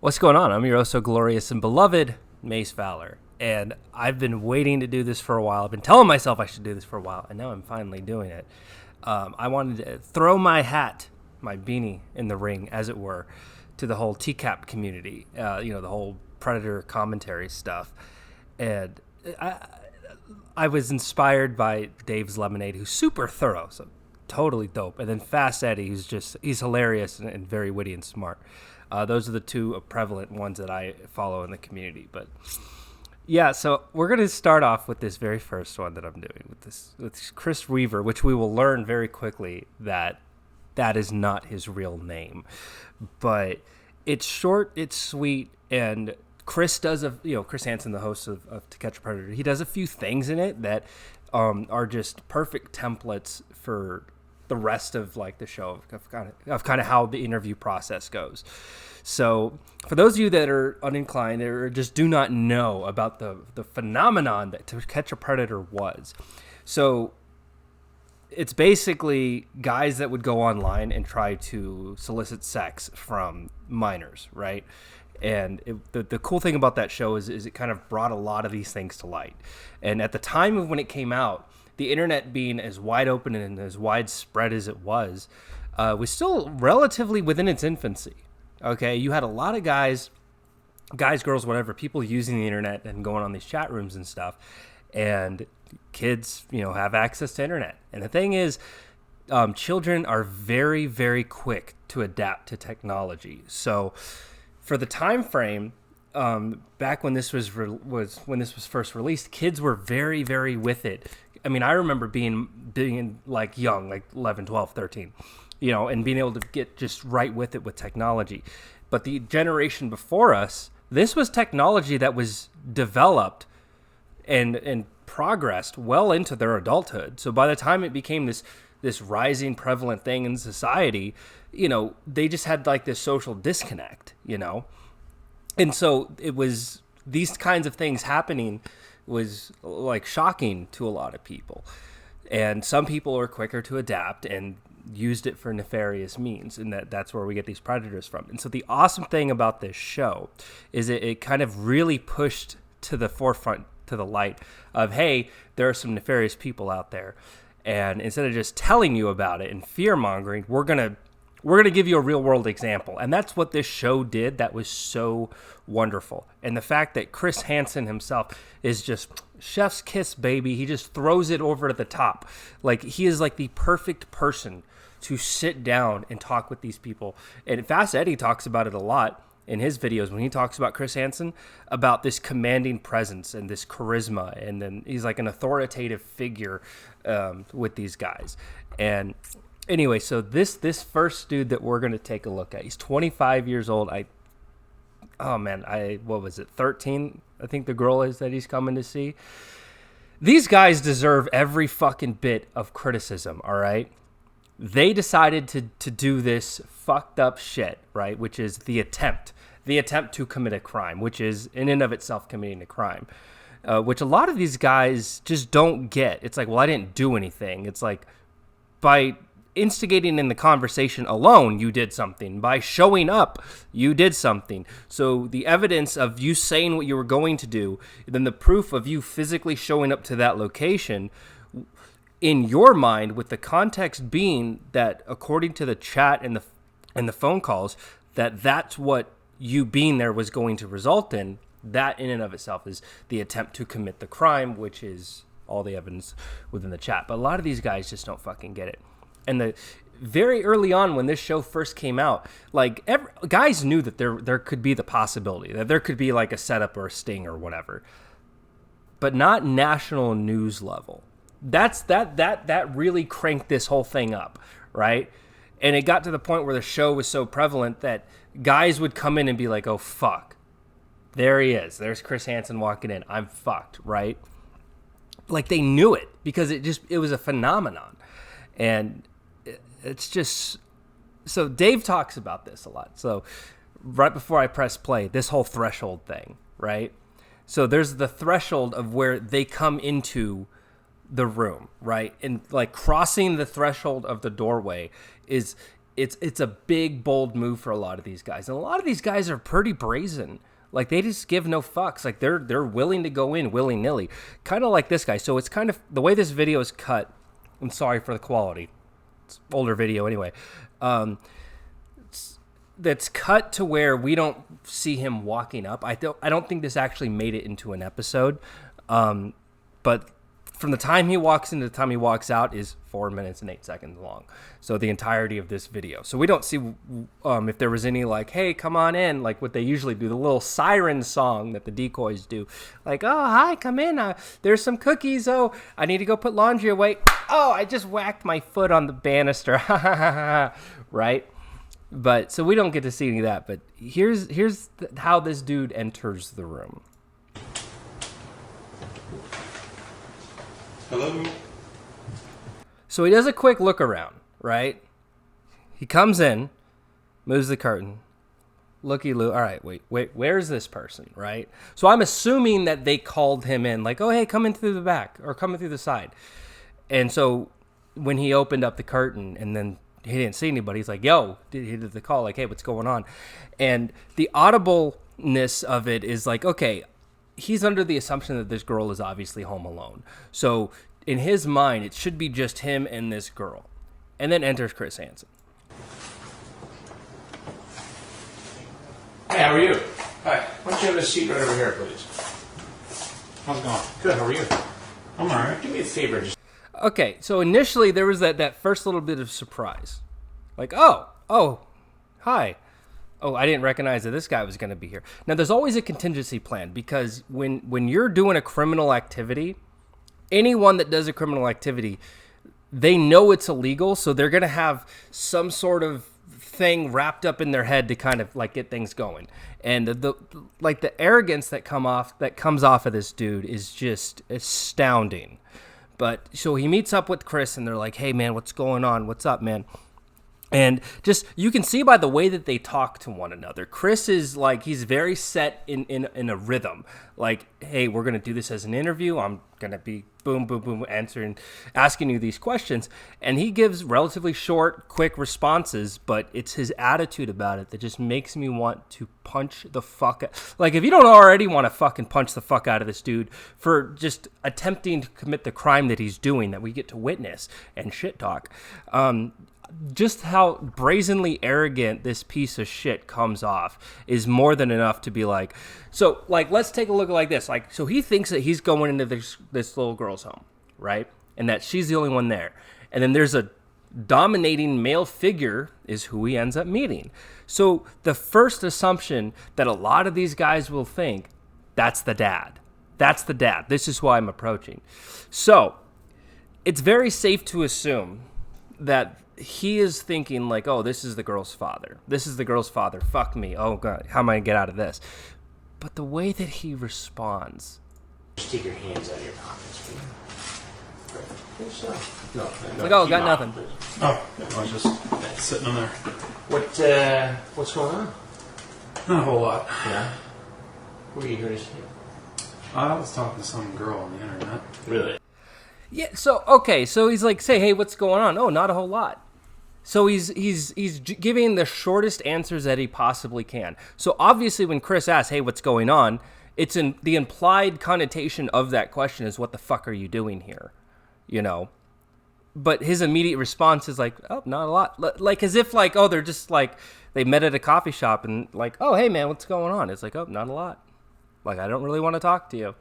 What's going on? I'm your oh so glorious and beloved MaceValor, and I've been waiting to do this for a while. I've been telling myself I should do this for a while, and now I'm finally doing it. I wanted to throw my hat, my beanie, in the ring, as it were, to the whole TCAP community, the whole predator commentary stuff. And I was inspired by Dave's Lemonade, who's super thorough, so totally dope. And then Fast Eddie, he's hilarious and very witty and smart. Those are the two prevalent ones that I follow in the community. But yeah, so we're going to start off with this very first one that I'm doing with Chris Weaver, which we will learn very quickly that is not his real name. But it's short, it's sweet, and Chris does Chris Hansen, the host of To Catch a Predator, he does a few things in it that are just perfect templates for the rest of like the show of kind of how the interview process goes. So for those of you that are uninclined or just do not know about the phenomenon that To Catch a Predator was, so it's basically guys that would go online and try to solicit sex from minors, right? And the cool thing about that show is it kind of brought a lot of these things to light. And at the time of when it came out, the internet being as wide open and as widespread as it was still relatively within its infancy. Okay, you had a lot of guys, girls, whatever, people using the internet and going on these chat rooms and stuff. And kids, have access to internet. And the thing is, children are very, very quick to adapt to technology. So for the time frame, back when this was first released, kids were very, very with it. I mean, I remember being like young, like 11, 12, 13, and being able to get just right with it with technology. But the generation before us, this was technology that was developed and progressed well into their adulthood. So by the time it became this rising prevalent thing in society, they just had like this social disconnect, And so it was these kinds of things happening was like shocking to a lot of people. And some people are quicker to adapt and used it for nefarious means, and that's where we get these predators from. And so the awesome thing about this show is it kind of really pushed to the forefront, to the light of, hey, there are some nefarious people out there. And instead of just telling you about it and fear-mongering, we're gonna give you a real-world example. And that's what this show did. That was so wonderful. And the fact that Chris Hansen himself is just chef's kiss, baby. He just throws it over to the top. Like, he is like the perfect person to sit down and talk with these people. And Fast Eddie talks about it a lot in his videos when he talks about Chris Hansen, about this commanding presence and this charisma. And then he's like an authoritative figure with these guys. And anyway, so this first dude that we're going to take a look at, he's 25 years old. What was it, 13? I think the girl is that he's coming to see. These guys deserve every fucking bit of criticism, all right? They decided to do this fucked up shit, right? Which is the attempt to commit a crime, which is in and of itself committing a crime, which a lot of these guys just don't get. It's like, well, I didn't do anything. It's like, by instigating in the conversation alone, you did something. By showing up, you did something. So the evidence of you saying what you were going to do, then the proof of you physically showing up to that location, in your mind, with the context being that according to the chat and the phone calls, that's what you being there was going to result in, that in and of itself is the attempt to commit the crime, which is all the evidence within the chat. But a lot of these guys just don't fucking get it. And very early on when this show first came out, like guys knew that there could be the possibility that there could be like a setup or a sting or whatever, but not national news level. That really cranked this whole thing up, right? And it got to the point where the show was so prevalent that guys would come in and be like, "Oh fuck, there he is. There's Chris Hansen walking in. I'm fucked," right? Like they knew it because it was a phenomenon. And it's just, so Dave talks about this a lot. So right before I press play, this whole threshold thing, right? So there's the threshold of where they come into the room, right? And like crossing the threshold of the doorway is it's a big, bold move for a lot of these guys. And a lot of these guys are pretty brazen. Like, they just give no fucks. Like, they're willing to go in willy-nilly. Kind of like this guy. So it's kind of, the way this video is cut, I'm sorry for the quality. It's older video anyway. That's cut to where we don't see him walking up. I don't think this actually made it into an episode. But from the time he walks in to the time he walks out is 4 minutes and 8 seconds long. So the entirety of this video. So we don't see if there was any like, hey, come on in, like what they usually do, the little siren song that the decoys do. Like, oh, hi, come in. There's some cookies. Oh, I need to go put laundry away. Oh, I just whacked my foot on the banister. Right? But so we don't get to see any of that. But here's how this dude enters the room. Hello? So he does a quick look around, right? He comes in, moves the curtain. Looky-loo. All right, wait, where's this person, right? So I'm assuming that they called him in, like, oh, hey, come in through the back or come in through the side. And so when he opened up the curtain and then he didn't see anybody, he's like, yo, he did the call, like, hey, what's going on? And the audibleness of it is like, okay, he's under the assumption that this girl is obviously home alone. So in his mind, it should be just him and this girl. And then enters Chris Hansen. Hey, how are you? Hi. Why don't you have a seat right over here, please? How's it going? Good, how are you? I'm alright. Do me a favor, just... Okay, so initially there was that first little bit of surprise. Like, oh, hi. Oh, I didn't recognize that this guy was going to be here. Now, there's always a contingency plan because when you're doing a criminal activity, anyone that does a criminal activity, they know it's illegal, so they're going to have some sort of thing wrapped up in their head to kind of like get things going. And the arrogance that comes off of this dude is just astounding. But so he meets up with Chris and they're like, hey man, what's going on? What's up, man? And just, you can see by the way that they talk to one another. Chris is like, he's very set in a rhythm. Like, hey, we're going to do this as an interview. I'm going to be boom, boom, boom, asking you these questions. And he gives relatively short, quick responses, but it's his attitude about it that just makes me want to punch the fuck out. Like, if you don't already want to fucking punch the fuck out of this dude for just attempting to commit the crime that he's doing that we get to witness and shit talk, just how brazenly arrogant this piece of shit comes off is more than enough to be like, so like, let's take a look like this. Like, so he thinks that he's going into this little girl's home, right? And that she's the only one there. And then there's a dominating male figure is who he ends up meeting. So the first assumption that a lot of these guys will think, that's the dad. That's the dad. This is who I'm approaching. So it's very safe to assume that he is thinking like, oh, this is the girl's father. This is the girl's father. Fuck me. Oh, God. How am I going to get out of this? But the way that he responds. Just take your hands out of your pockets, please. No. Like, oh, got nothing. Oh, I was just sitting in there. What's going on? Not a whole lot. Yeah? Who are you here to see? I was talking to some girl on the internet. Really? Yeah, so, okay. So he's like, say, hey, what's going on? Oh, not a whole lot. So he's giving the shortest answers that he possibly can. So obviously when Chris asks, hey, what's going on? It's in the implied connotation of that question is, what the fuck are you doing here? You know? But his immediate response is like, oh, not a lot. Like, as if like, oh, they're just like, they met at a coffee shop and like, oh, hey man, what's going on? It's like, oh, not a lot. Like, I don't really want to talk to you.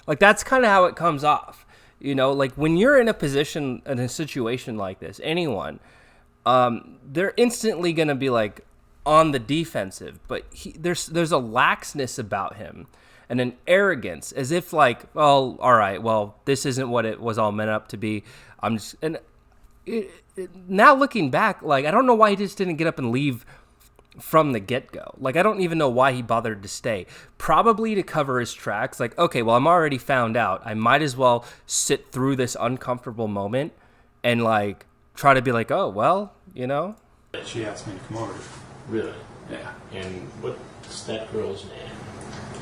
Like, that's kind of how it comes off. You know, like when you're in a position, in a situation like this, anyone, they're instantly going to be like on the defensive, but there's a laxness about him and an arrogance as if like, well, all right, well, this isn't what it was all meant up to be. Now looking back, like, I don't know why he just didn't get up and leave from the get-go. Like, I don't even know why he bothered to stay. Probably to cover his tracks. Like, okay, well, I'm already found out. I might as well sit through this uncomfortable moment and, like, try to be like, oh, well, you know? She asked me to come over. Really? Yeah. And what's that girl's name?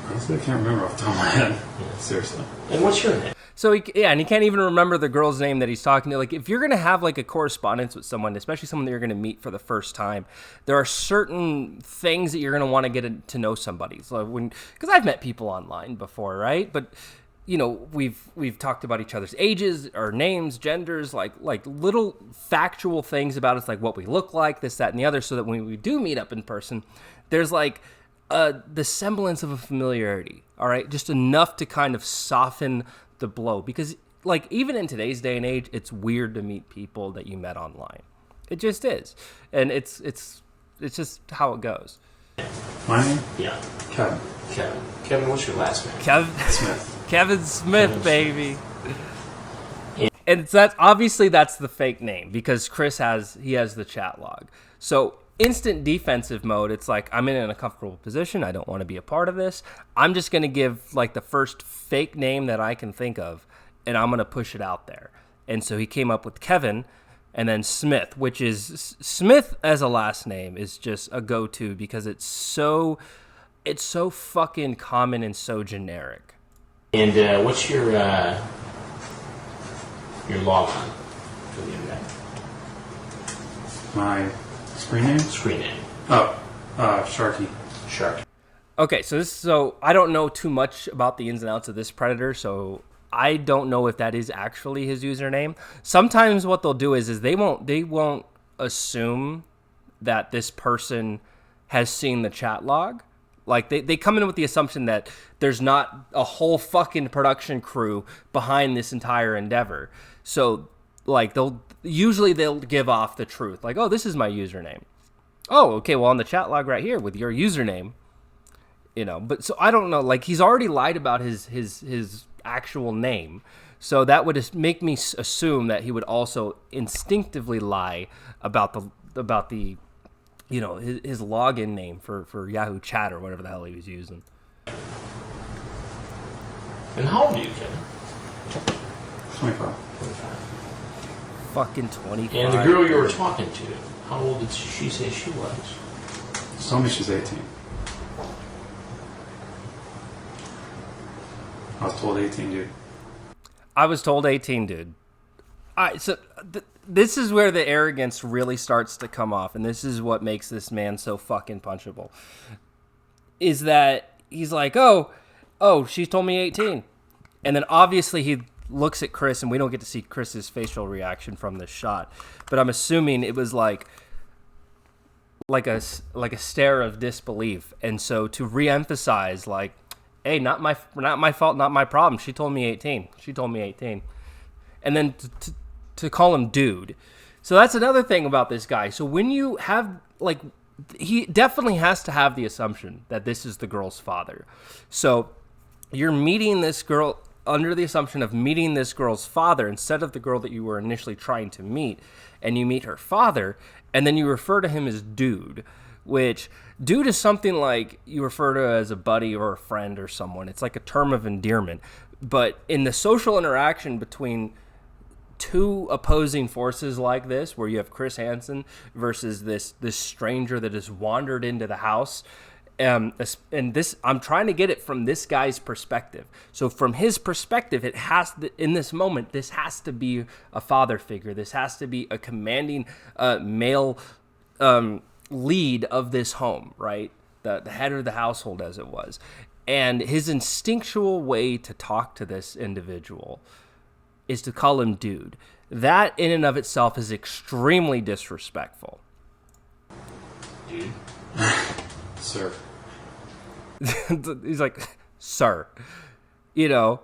Honestly, I can't remember off the top of my head. Seriously. And what's your name? So and he can't even remember the girl's name that he's talking to. Like, if you're gonna have like a correspondence with someone, especially someone that you're gonna meet for the first time, there are certain things that you're gonna want to get to know somebody. So because I've met people online before, right? But you know, we've talked about each other's ages, our names, genders, like little factual things about us, like what we look like, this, that, and the other, so that when we do meet up in person, there's like the semblance of a familiarity. All right, just enough to kind of soften the blow, because like even in today's day and age, it's weird to meet people that you met online. It just is, and it's just how it goes. My name? Yeah. Kevin. Kevin, what's your last name? Smith. Kevin Smith, baby. And that's obviously that's the fake name, because Chris has the chat log. So instant defensive mode, it's like, I'm in an uncomfortable position. I don't want to be a part of this. I'm just going to give like the first fake name that I can think of, and I'm going to push it out there. And so he came up with Kevin, and then Smith, which is Smith as a last name is just a go-to because it's so fucking common and so generic. And what's your log on for the internet? My screen name? Screen name. Oh, Sharky. Shark. Okay, so I don't know too much about the ins and outs of this predator, so I don't know if that is actually his username. Sometimes what they'll do is they won't assume that this person has seen the chat log. Like they come in with the assumption that there's not a whole fucking production crew behind this entire endeavor. So like they'll give off the truth. Like, oh, this is my username. Oh, okay, well on the chat log right here with your username, you know, but so I don't know, like he's already lied about his actual name. So that would just make me assume that he would also instinctively lie about the you know, his login name for Yahoo Chat or whatever the hell he was using. And how old are you, Kevin? 25. Fucking 25. And the girl you were talking to, how old did she say she was? She told me she's 18. I was told 18, dude. I was told 18, dude. All right, so this is where the arrogance really starts to come off, and this is what makes this man so fucking punchable. Is that he's like, oh, she told me 18. And then obviously he looks at Chris, and we don't get to see Chris's facial reaction from this shot, but I'm assuming it was like a stare of disbelief. And so to reemphasize, like, hey, not my fault, not my problem. She told me 18. And then to call him dude. So that's another thing about this guy. So when you have, like, he definitely has to have the assumption that this is the girl's father. So you're meeting this girl under the assumption of meeting this girl's father instead of the girl that you were initially trying to meet, and you meet her father, and then you refer to him as dude, which dude is something like you refer to as a buddy or a friend or someone. It's like a term of endearment. But in the social interaction between two opposing forces like this, where you have Chris Hansen versus this stranger that has wandered into the house, and this, I'm trying to get it from this guy's perspective. So from his perspective, it has to, in this moment, this has to be a father figure. This has to be a commanding male lead of this home, right? The head of the household, as it was. And his instinctual way to talk to this individual is to call him dude. That in and of itself is extremely disrespectful. Dude. Sir. He's like, sir. You know,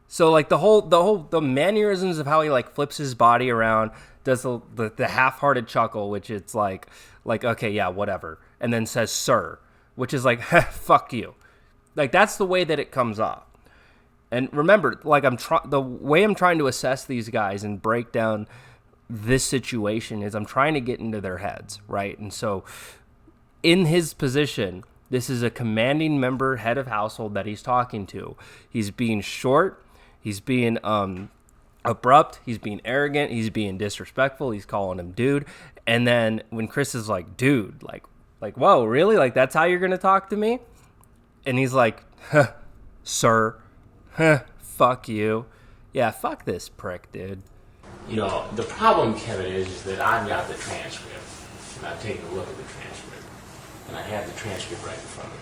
so like the mannerisms of how he like flips his body around, does the half-hearted chuckle, which it's like okay, yeah, whatever, and then says sir, which is like fuck you. Like that's the way that it comes off. And remember, like the way I'm trying to assess these guys and break down this situation is I'm trying to get into their heads, right? And so in his position, this is a commanding member, head of household that he's talking to. He's being short, he's being abrupt, he's being arrogant, he's being disrespectful, he's calling him dude. And then when Chris is like, dude, like whoa, really? Like that's how you're gonna talk to me? And he's like, huh, sir, huh, fuck you. Yeah, fuck this prick, dude. You know, the problem, Kevin, is that I've got the transcript, and I've taken a look at the transcript, and I have the transcript right in front of me.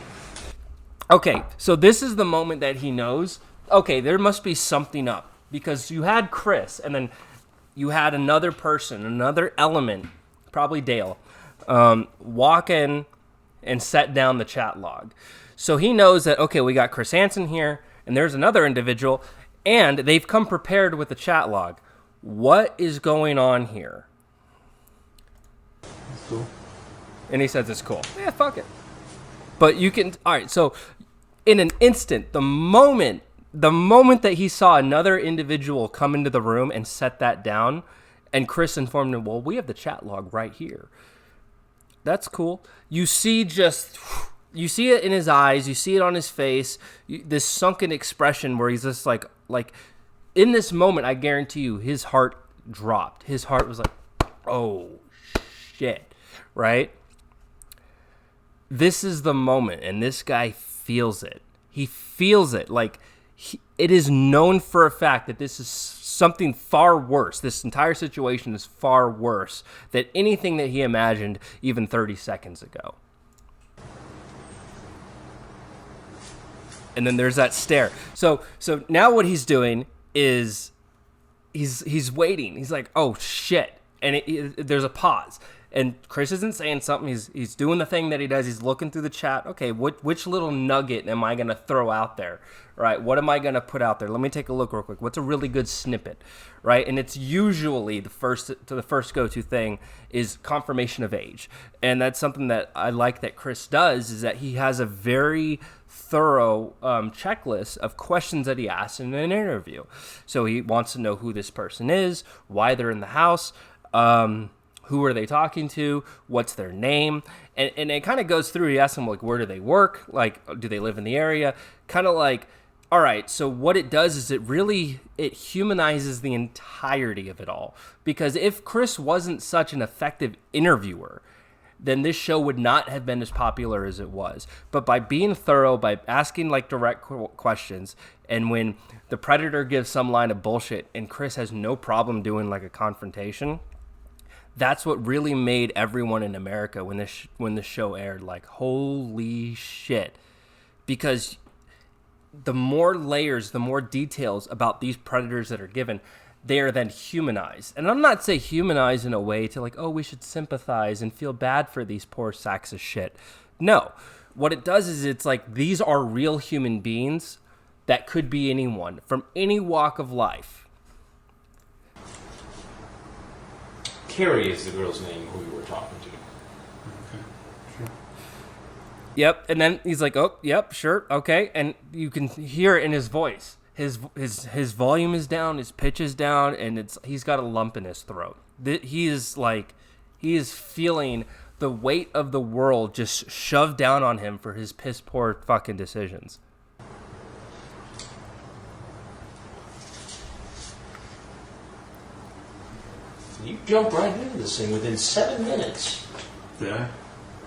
Okay, so this is the moment that he knows, okay, there must be something up. Because you had Chris, and then you had another person, another element, probably Dale, walk in and set down the chat log. So he knows that, okay, we got Chris Hansen here, and there's another individual, and they've come prepared with the chat log. What is going on here? That's cool. And he says it's cool. Yeah, fuck it. But you can, all right, so in an instant, the moment that he saw another individual come into the room and set that down, and Chris informed him, well, we have the chat log right here. That's cool. You see it in his eyes. You see it on his face. This sunken expression where he's just like in this moment, I guarantee you, his heart dropped. His heart was like, oh, shit, right? This is the moment, and this guy feels it. He feels it. Like, it is known for a fact that this is something far worse. This entire situation is far worse than anything that he imagined even 30 seconds ago. And then there's that stare. So now what he's doing is he's waiting. He's like, oh, shit. And there's a pause. And Chris isn't saying something. He's doing the thing that he does. He's looking through the chat. Okay, which little nugget am I going to throw out there? Right? What am I going to put out there? Let me take a look real quick. What's a really good snippet? Right? And it's usually the first go-to thing is confirmation of age. And that's something that I like that Chris does, is that he has a very thorough checklist of questions that he asks in an interview. So he wants to know who this person is, why they're in the house, who are they talking to? What's their name? And it kind of goes through. He asks them, like, where do they work? Like, do they live in the area? Kind of like, all right, so what it does is it humanizes the entirety of it all. Because if Chris wasn't such an effective interviewer, then this show would not have been as popular as it was. But by being thorough, by asking, like, direct questions, and when the Predator gives some line of bullshit and Chris has no problem doing, like, a confrontation, that's what really made everyone in America when the show aired like, holy shit. Because the more layers, the more details about these predators that are given, they are then humanized. And I'm not saying humanized in a way to like, oh, we should sympathize and feel bad for these poor sacks of shit. No. What it does is it's like, these are real human beings that could be anyone from any walk of life. Carrie is the girl's name who you were talking to. Okay, sure. Yep, and then he's like, "Oh, yep, sure, okay," and you can hear it in his voice. His volume is down, his pitch is down, and he's got a lump in his throat. He is feeling the weight of the world just shoved down on him for his piss poor fucking decisions. You jumped right into this thing within 7 minutes. Yeah.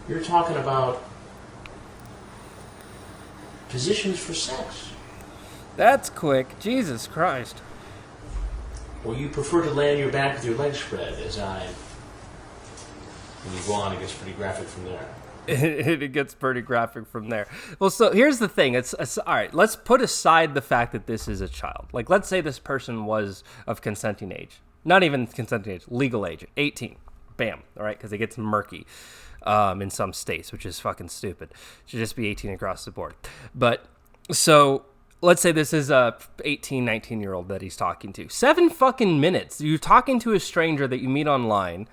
You're talking about positions for sex. That's quick. Jesus Christ. Well, you prefer to lay on your back with your legs spread, and you go on, it gets pretty graphic from there. It gets pretty graphic from there. Well, so here's the thing. It's all right. Let's put aside the fact that this is a child. Like, let's say this person was of consenting age. Not even consenting age, legal age, 18. Bam, all right? Because it gets murky in some states, which is fucking stupid. It should just be 18 across the board. But, so, let's say this is a 18, 19-year-old that he's talking to. 7 fucking minutes. You're talking to a stranger that you meet online,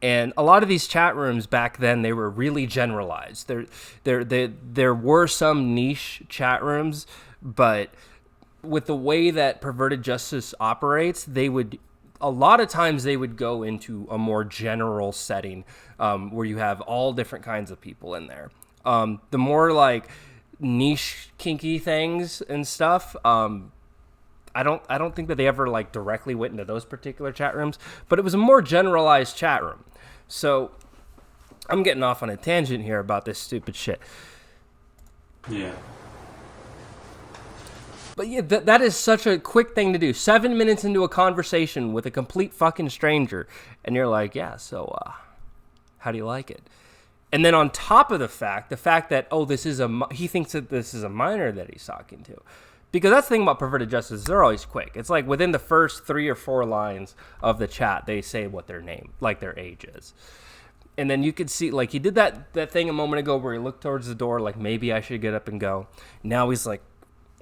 and a lot of these chat rooms back then, they were really generalized. There were some niche chat rooms, but with the way that perverted justice operates, a lot of times they would go into a more general setting where you have all different kinds of people in there. The more like niche kinky things and stuff, I don't think that they ever like directly went into those particular chat rooms, but it was a more generalized chat room. So I'm getting off on a tangent here about this stupid shit. Yeah. But yeah, that is such a quick thing to do. 7 minutes into a conversation with a complete fucking stranger, and you're like, yeah, so how do you like it? And then on top of the fact that, oh, he thinks that this is a minor that he's talking to. Because that's the thing about perverted justice, they're always quick. It's like within the first 3 or 4 lines of the chat, they say what their name, like their age is. And then you could see, like, he did that thing a moment ago where he looked towards the door, like, maybe I should get up and go. Now he's like,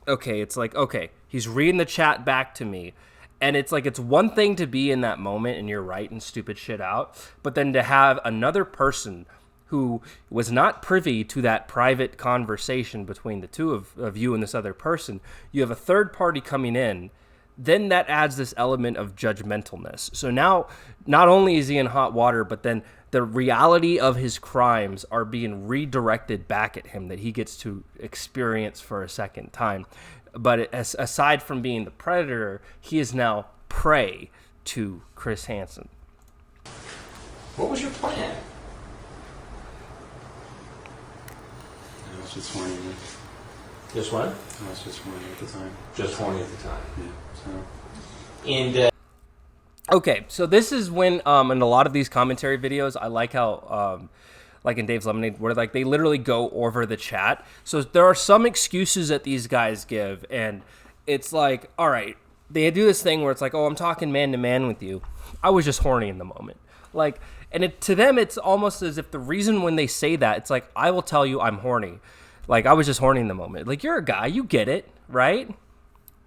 okay, it's like, okay, he's reading the chat back to me. And it's like, it's one thing to be in that moment and you're writing stupid shit out, but then to have another person who was not privy to that private conversation between the two of you and this other person, you have a third party coming in, then that adds this element of judgmentalness. So now, not only is he in hot water, but then the reality of his crimes are being redirected back at him that he gets to experience for a second time. But aside from being the predator, he is now prey to Chris Hansen. What was your plan? I was just horny. Just what? I was just horny at the time. Just horny at the time. Yeah. So. And okay, so this is when in a lot of these commentary videos, I like how like in Dave's Lemonade, where like they literally go over the chat. So there are some excuses that these guys give, and it's like, all right, they do this thing where it's like, oh, I'm talking man to man with you. I was just horny in the moment. Like, and to them, it's almost as if the reason when they say that, it's like, I will tell you I'm horny. Like, I was just horny in the moment. Like, you're a guy, you get it, right?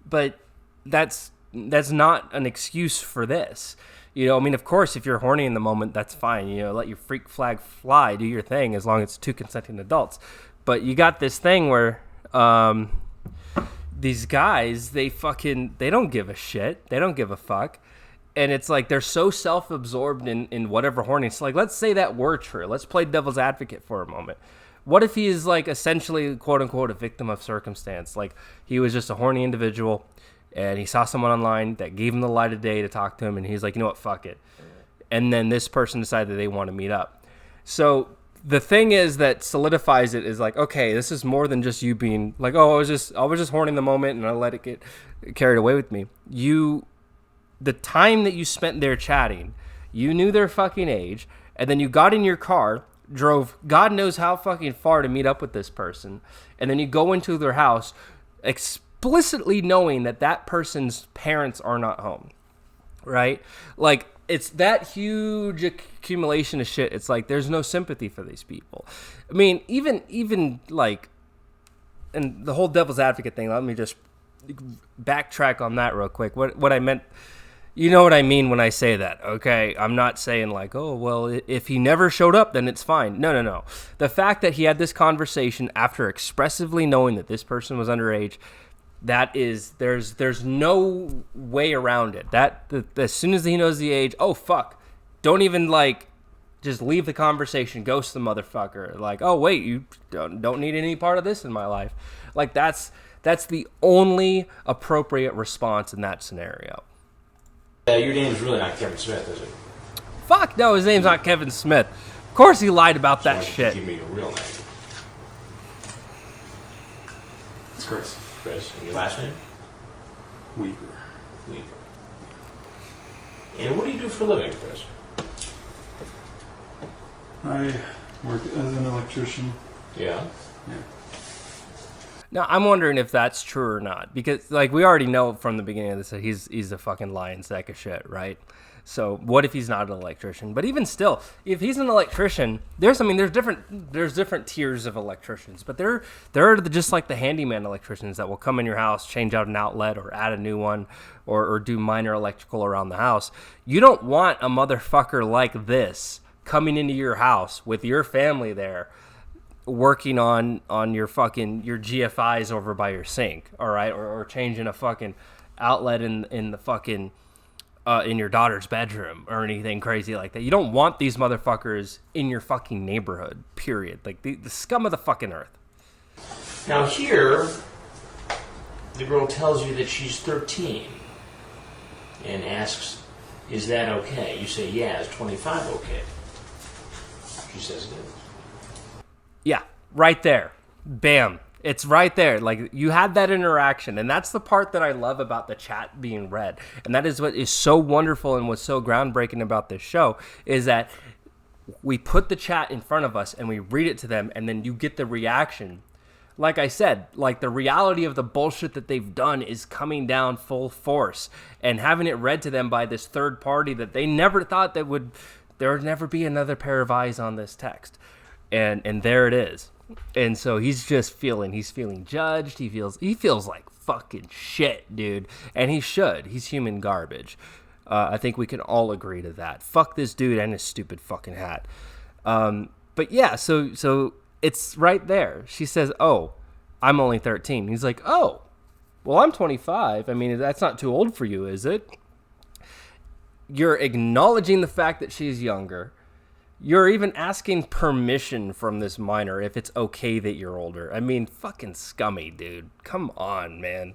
But that's not an excuse for this. You know, I mean, of course, if you're horny in the moment, that's fine. You know, let your freak flag fly, do your thing, as long as it's 2 consenting adults. But you got this thing where these guys, they don't give a shit. They don't give a fuck. And it's like they're so self-absorbed in whatever horny. It's like, let's say that were true. Let's play devil's advocate for a moment. What if he is like essentially, quote unquote, a victim of circumstance? Like he was just a horny individual and he saw someone online that gave him the light of day to talk to him. And he's like, you know what, fuck it. And then this person decided that they want to meet up. So the thing is that solidifies it is like, okay, this is more than just you being like, oh, I was just horny in the moment and I let it get carried away with me. The time that you spent there chatting, you knew their fucking age, and then you got in your car, drove God knows how fucking far to meet up with this person, and then you go into their house explicitly knowing that that person's parents are not home, right? Like, it's that huge accumulation of shit. It's like, there's no sympathy for these people. I mean, even like, and the whole devil's advocate thing, let me just backtrack on that real quick. What I meant, you know what I mean when I say that, okay? I'm not saying like, oh, well, if he never showed up, then it's fine. No. The fact that he had this conversation after expressively knowing that this person was underage, that is, there's no way around it. As soon as he knows the age, oh, fuck. Don't even, like, just leave the conversation, ghost the motherfucker. Like, oh, wait, you don't need any part of this in my life. Like, that's the only appropriate response in that scenario. Your name is really not Kevin Smith, is it? Fuck no, his name's not Kevin Smith. Of course he lied about that shit. Give me your real name. It's Chris. Chris. And your last name? Weaver. And what do you do for a living, Chris? I work as an electrician. Yeah. Yeah. Now, I'm wondering if that's true or not, because, like, we already know from the beginning of this that he's a fucking lying sack of shit, right? So what if he's not an electrician? But even still, if he's an electrician, there's different tiers of electricians, but there are just like the handyman electricians that will come in your house, change out an outlet or add a new one, or do minor electrical around the house. You don't want a motherfucker like this coming into your house with your family there, working on your GFIs over by your sink, all right, or changing a fucking outlet in the fucking in your daughter's bedroom or anything crazy like that. You don't want these motherfuckers in your fucking neighborhood, period. Like the scum of the fucking earth. Now here, the girl tells you that she's 13 and asks, is that okay? You say, yeah, is 25 okay? She says it is. Yeah, right there. Bam. It's right there. Like, you had that interaction, and that's the part that I love about the chat being read. And that is what is so wonderful and what's so groundbreaking about this show, is that we put the chat in front of us and we read it to them, and then you get the reaction. Like I said, like, the reality of the bullshit that they've done is coming down full force, and having it read to them by this third party that they never thought there would never be another pair of eyes on this text. And there it is. And so he's feeling judged. He feels like fucking shit, dude. And he should. He's human garbage. I think we can all agree to that. Fuck this dude and his stupid fucking hat. But yeah, so it's right there. She says, "Oh, I'm only 13." He's like, "Oh, well, I'm 25. I mean, that's not too old for you, is it?" You're acknowledging the fact that she's younger. You're even asking permission from this minor if it's okay that you're older. I mean, fucking scummy, dude. Come on, man.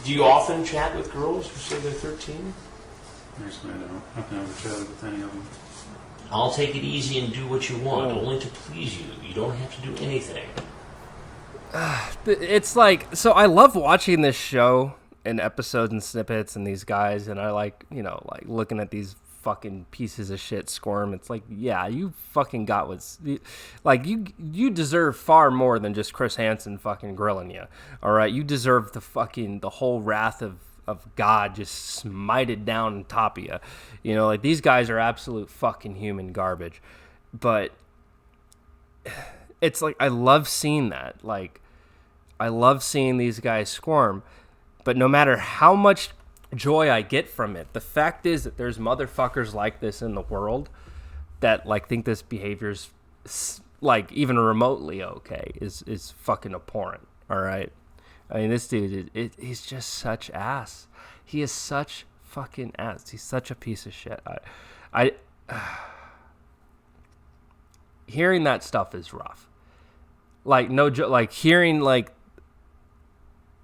Do you often chat with girls who say they're 13? Actually, I don't. I've never chatted with any of them. I'll take it easy and do what you want, only to please you. You don't have to do anything. It's like, so I love watching this show and episodes and snippets and these guys, and I like, like looking at these fucking pieces of shit squirm. It's like, yeah, you fucking got what's, like, you deserve far more than just Chris Hansen fucking grilling you. All right, you deserve the whole wrath of God just smited down on top of you. Like, these guys are absolute fucking human garbage. But it's like, I love seeing that. Like, I love seeing these guys squirm. But no matter how much joy I get from it, the fact is that there's motherfuckers like this in the world that, like, think this behavior's, like, even remotely okay is fucking abhorrent. All right. I mean, this dude, he's just such ass. He is such fucking ass. He's such a piece of shit. I hearing that stuff is rough. Like, no joke. Like, hearing, like,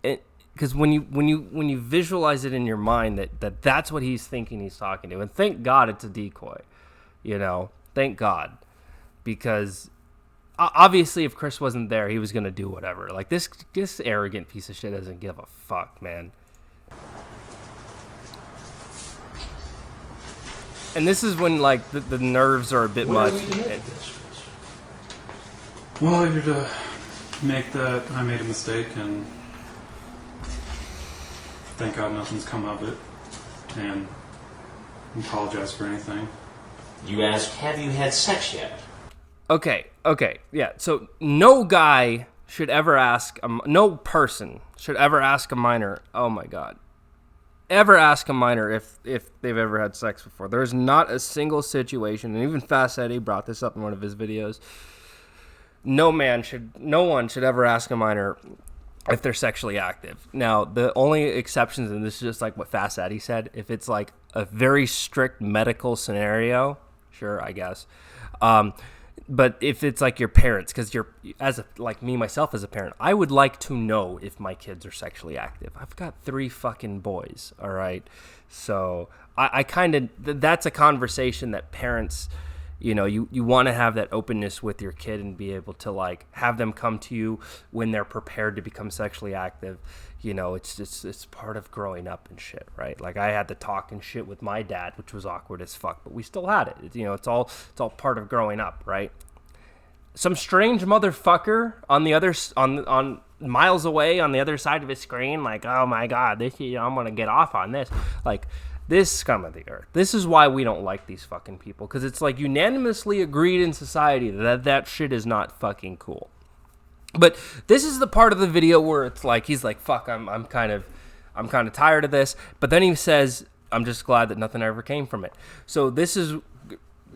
it, because when you visualize it in your mind that's what he's thinking he's talking to, and thank God it's a decoy. Thank God, because obviously, if Chris wasn't there, he was going to do whatever. Like, this arrogant piece of shit doesn't give a fuck, man. And this is when, like, the nerves are a bit much. Well, you're to make that I made a mistake, and thank God nothing's come of it, and apologize for anything. You ask, have you had sex yet? Okay, yeah. So no guy should ever ask, no person should ever ask a minor, oh my God, ever ask a minor if they've ever had sex before. There's not a single situation, and even Fast Eddie brought this up in one of his videos. No one should ever ask a minor if they're sexually active. Now, the only exceptions, and this is just like what Fast Eddie said, if it's like a very strict medical scenario, sure, I guess. But if it's like your parents, because like me, myself as a parent, I would like to know if my kids are sexually active. I've got 3 fucking boys, all right? So I kind of, that's a conversation that parents, you want to have that openness with your kid and be able to, like, have them come to you when they're prepared to become sexually active. It's part of growing up and shit, right? Like, I had to talk and shit with my dad, which was awkward as fuck, but we still had it. It's all part of growing up, right? Some strange motherfucker on the other on miles away on the other side of his screen, like, oh my God, this, I'm gonna get off on this, like. This scum of the earth. This is why we don't like these fucking people, because it's like unanimously agreed in society that shit is not fucking cool. But this is the part of the video where it's like, he's like, fuck, I'm kind of tired of this. But then he says, I'm just glad that nothing ever came from it. So this is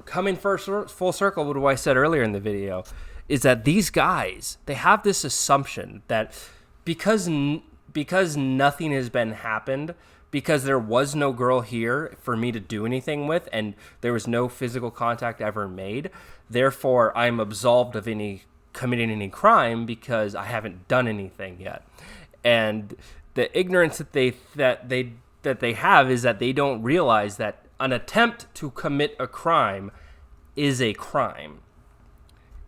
coming full circle with what I said earlier in the video, is that these guys, they have this assumption that because nothing has been happened, because there was no girl here for me to do anything with, and there was no physical contact ever made, therefore I'm absolved of committing any crime because I haven't done anything yet. And the ignorance that they have is that they don't realize that an attempt to commit a crime is a crime.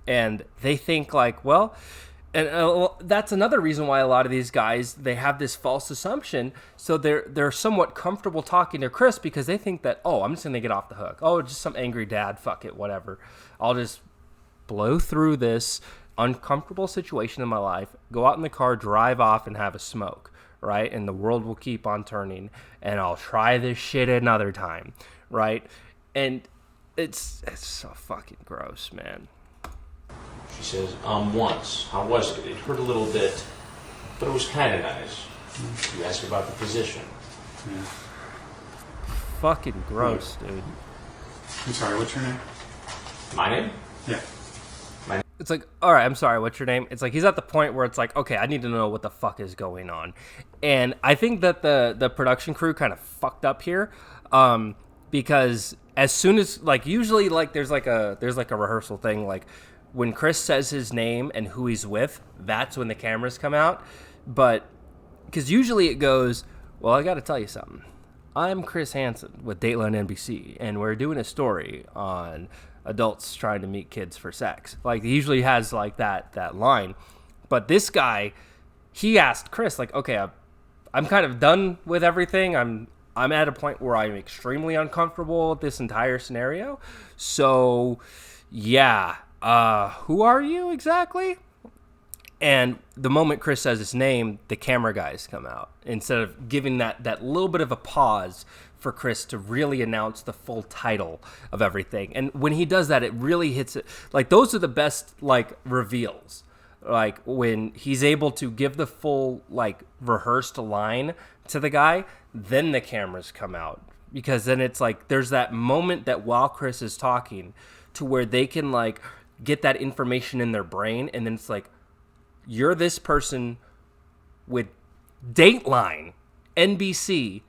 And they think like, well, and that's another reason why a lot of these guys, they have this false assumption. So they're somewhat comfortable talking to Chris because they think that, oh, I'm just going to get off the hook. Oh, just some angry dad. Fuck it, whatever. I'll just blow through this uncomfortable situation in my life, go out in the car, drive off, and have a smoke, right? And the world will keep on turning, and I'll try this shit another time, right? And it's so fucking gross, man. She says, once. How was it? It hurt a little bit, but it was kind of nice. You ask about the physician. Yeah. Fucking gross, dude. I'm sorry, what's your name? My name? Yeah. It's like, all right, I'm sorry, what's your name? It's like he's at the point where it's like, okay, I need to know what the fuck is going on. And I think that the production crew kind of fucked up here, because as soon as, like, usually, like, there's like a rehearsal thing, like, when Chris says his name and who he's with, that's when the cameras come out. But because usually it goes, well, I got to tell you something. I'm Chris Hansen with Dateline NBC, and we're doing a story on adults trying to meet kids for sex. Like, he usually has like that line. But this guy, he asked Chris, like, okay, I'm kind of done with everything. I'm at a point where I'm extremely uncomfortable with this entire scenario. So, yeah. Who are you exactly? And the moment Chris says his name, the camera guys come out instead of giving that little bit of a pause for Chris to really announce the full title of everything. And when he does that, it really hits it. Like, those are the best, like, reveals. Like, when he's able to give the full, like, rehearsed line to the guy, then the cameras come out. Because then it's like, there's that moment that while Chris is talking to where they can, like, get that information in their brain, and then it's like, you're this person with Dateline NBC,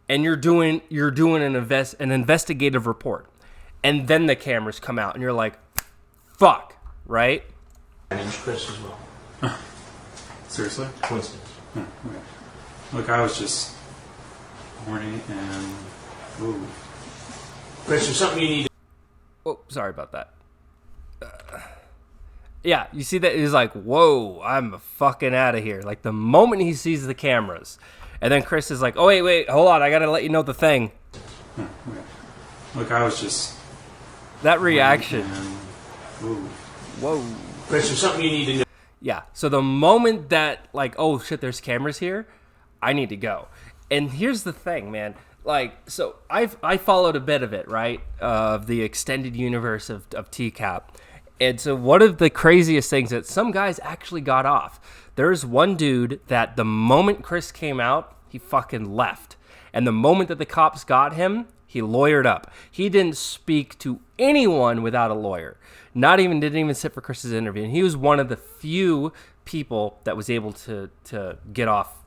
and you're doing an investigative report, and then the cameras come out, and you're like, fuck, right? My name's Chris as well. Seriously? Coincidence. Oh, okay. Look, I was just horny and ooh. Chris, there's something you need to... Oh, sorry about that. Yeah, you see that? He's like, whoa, I'm fucking out of here. Like, the moment he sees the cameras. And then Chris is like, oh, wait, hold on. I got to let you know the thing. Oh, okay. Look, I was just... That reaction. Ooh. Whoa. Chris, there's something you need to know. Yeah, so the moment that, like, oh, shit, there's cameras here, I need to go. And here's the thing, man. Like, so I followed a bit of it, right, of the extended universe of TCAP. And so one of the craziest things that some guys actually got off, there's one dude that the moment Chris came out, he fucking left. And the moment that the cops got him, he lawyered up. He didn't speak to anyone without a lawyer. Didn't even sit for Chris's interview. And he was one of the few people that was able to get off,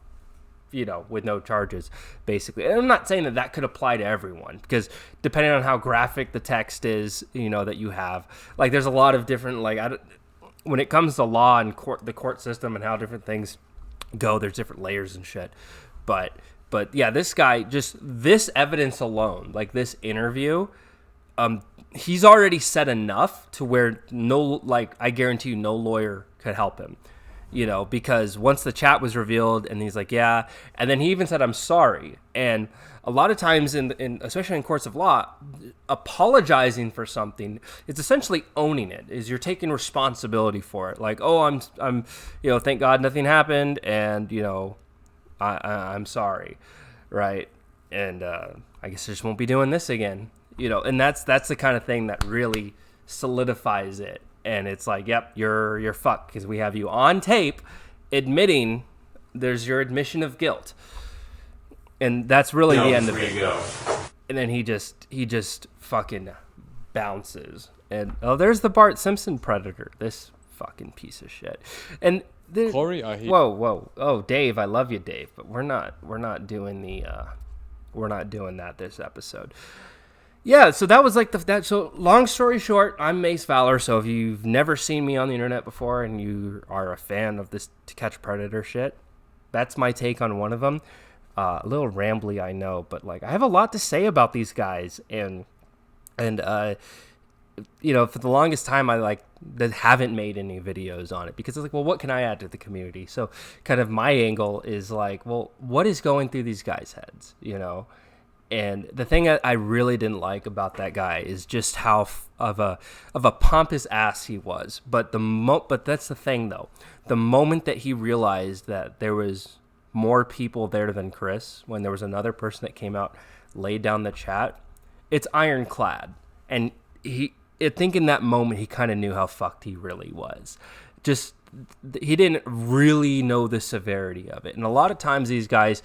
with no charges, basically. And I'm not saying that could apply to everyone, because depending on how graphic the text is, that you have, like, there's a lot of different, like, when it comes to law and the court system and how different things go, there's different layers and shit. But yeah, this guy, just this evidence alone, like this interview, he's already said enough to where I guarantee you no lawyer could help him. Because once the chat was revealed and he's like, yeah, and then he even said, I'm sorry. And a lot of times in especially in courts of law, apologizing for something, it's essentially owning it, is you're taking responsibility for it. Like, oh, I'm thank God nothing happened. And, I'm sorry. Right. And, I guess I just won't be doing this again, and that's the kind of thing that really solidifies it. And it's like, yep, you're fucked, because we have you on tape admitting, there's your admission of guilt. And that's really the end of it. Go. And then he just fucking bounces. And there's the Bart Simpson predator, this fucking piece of shit. And Corey, I hate. Whoa. Oh, Dave, I love you, Dave, but we're not doing that this episode. Yeah, so that was like that. So long story short, I'm MaceValor. So if you've never seen me on the internet before and you are a fan of this To Catch a Predator shit, that's my take on one of them. A little rambly, I know, but like I have a lot to say about these guys, and for the longest time, I like that haven't made any videos on it because it's like, well, what can I add to the community? So kind of my angle is like, well, what is going through these guys' heads, And the thing I really didn't like about that guy is just how of a pompous ass he was. But but that's the thing though. The moment that he realized that there was more people there than Chris, when there was another person that came out, laid down the chat, it's ironclad. And I think in that moment he kind of knew how fucked he really was. Just he didn't really know the severity of it. And a lot of times these guys,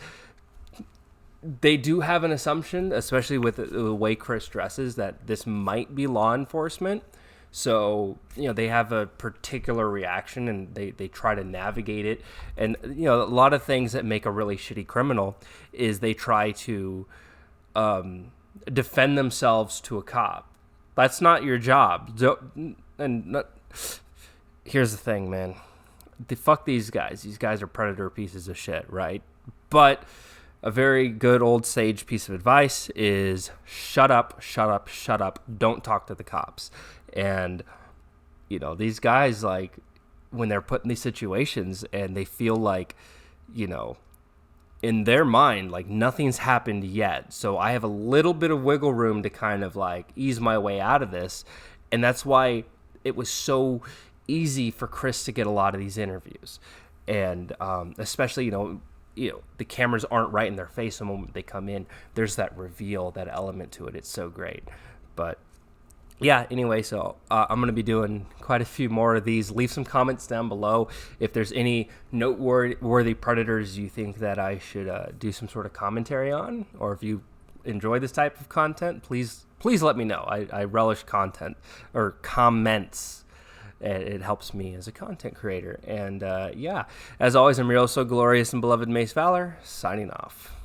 they do have an assumption, especially with the way Chris dresses, that this might be law enforcement. So, they have a particular reaction and they try to navigate it. And, a lot of things that make a really shitty criminal is they try to defend themselves to a cop. That's not your job. Here's the thing, man. Fuck these guys. These guys are predator pieces of shit, right? But a very good old sage piece of advice is shut up, shut up, shut up. Don't talk to the cops. And, these guys, like, when they're put in these situations and they feel like, in their mind, like, nothing's happened yet. So I have a little bit of wiggle room to kind of, like, ease my way out of this. And that's why it was so easy for Chris to get a lot of these interviews. And especially, the cameras aren't right in their face the moment they come in. There's that reveal, that element to it. It's so great. But yeah, anyway, so I'm going to be doing quite a few more of these. Leave some comments down below if there's any noteworthy predators you think that I should do some sort of commentary on, or if you enjoy this type of content, please let me know. I relish content or comments. It helps me as a content creator. And yeah, as always, I'm real so glorious and beloved MaceValor, signing off.